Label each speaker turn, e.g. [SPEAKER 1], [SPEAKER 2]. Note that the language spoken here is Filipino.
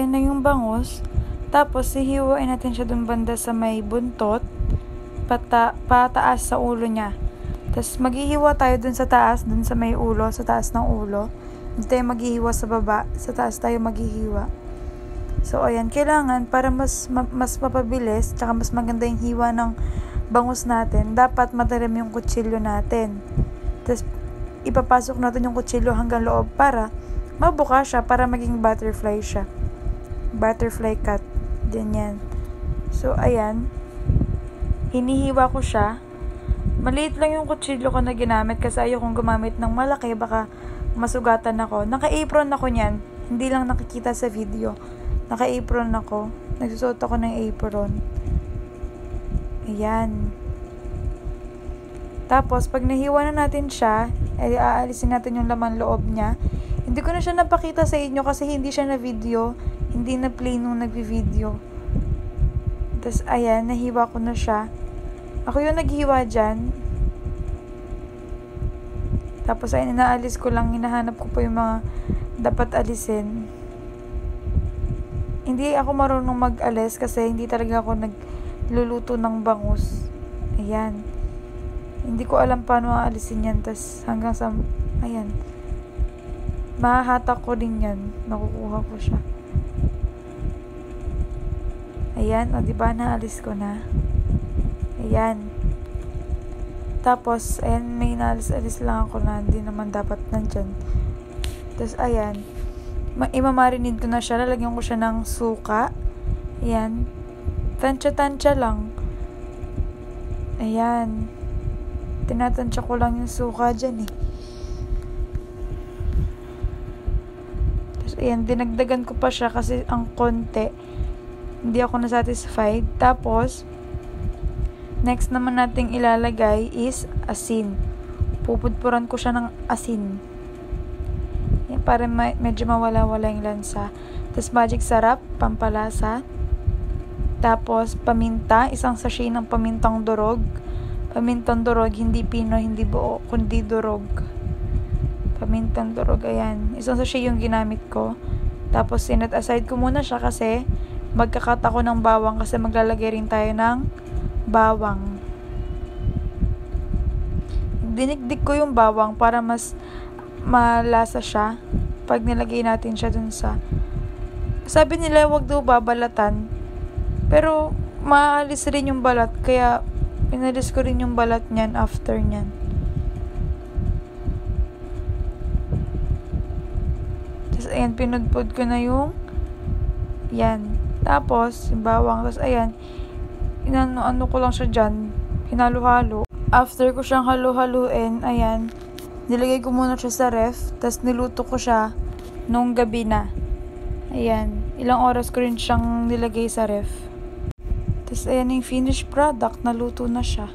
[SPEAKER 1] ayan na yung bangus. Tapos, hihiwain natin siya dun banda sa may buntot, pataas sa ulo niya. Tapos, maghihiwa tayo dun sa taas, dun sa may ulo, sa taas ng ulo. Hindi tayo maghihiwa sa baba, sa taas tayo maghihiwa. So, ayan, kailangan para mas mapabilis, tsaka mas maganda yung hiwa ng bangus natin, dapat matalim yung kutsilyo natin. Tapos, ipapasok natin yung kutsilyo hanggang loob para mabuka siya, para maging butterfly siya. Butterfly cut. Ganyan. So, ayan. Hinihiwa ko siya. Maliit lang yung kutsilyo ko na ginamit kasi ayaw kong gumamit ng malaki, baka masugatan ako. Naka-apron ako niyan. Hindi lang nakikita sa video. Naka-apron ako. Nagsusuot ako ng apron. Ayan. Tapos, pag nahiwa na natin siya, aalisin natin yung laman loob niya. Hindi ko na siya napakita sa inyo kasi hindi siya na video. Hindi na play nung nagvi-video. Tapos, ayan, nahiwa ko na siya. Ako yung naghiwa dyan. Tapos, ayan, inaalis ko lang. Hinahanap ko po yung mga dapat alisin. Hindi ako marunong mag-alis kasi hindi talaga ako nagluluto ng bangus. Ayan. Hindi ko alam paano aalisin yan. Tapos hanggang sa, ayan. Mahahatak ko din yan. Nakukuha ko siya. Ayan. O, diba? Naalis ko na. Ayan. Tapos, ayan, may naalis-alis lang ako na hindi naman dapat nandyan. Tapos, ayan. Imamarinate ko na siya. Lalagyan ko siya ng suka. Ayan. Tansya-tansya lang. Ayan. Tinatansya ko lang yung suka dyan eh. Tapos, ayan. Dinagdagan ko pa siya kasi ang konti. Hindi ako nasatisfied. Tapos, next naman nating ilalagay is asin. Pupudpuran ko siya ng asin. Yan, para medyo mawala-wala yung lansa. Tapos magic sarap, pampalasa. Tapos paminta, isang sachet ng pamintang durog. Pamintang durog, hindi pino, hindi buo, kundi durog. Pamintang durog, ayan. Isang sachet yung ginamit ko. Tapos sinet aside ko muna siya kasi magkakat ako ng bawang kasi maglalagay rin tayo ng bawang. Dinikdik ko yung bawang para mas malasa siya pag nilagay natin siya dun sa, sabi nila wag daw babalatan, pero maalis rin yung balat, kaya inalis ko rin yung balat niyan after niyan. Tapos ayan, pinudpud ko na yung yan, tapos yung bawang, tapos ayan, ano ko lang siya dyan, hinalo-halo. After ko siyang halo-haluin, ayan, nilagay ko muna siya sa ref, tapos niluto ko siya nung gabi na. Ayan, ilang oras ko rin siyang nilagay sa ref. Tapos ayan yung finished product, naluto na siya.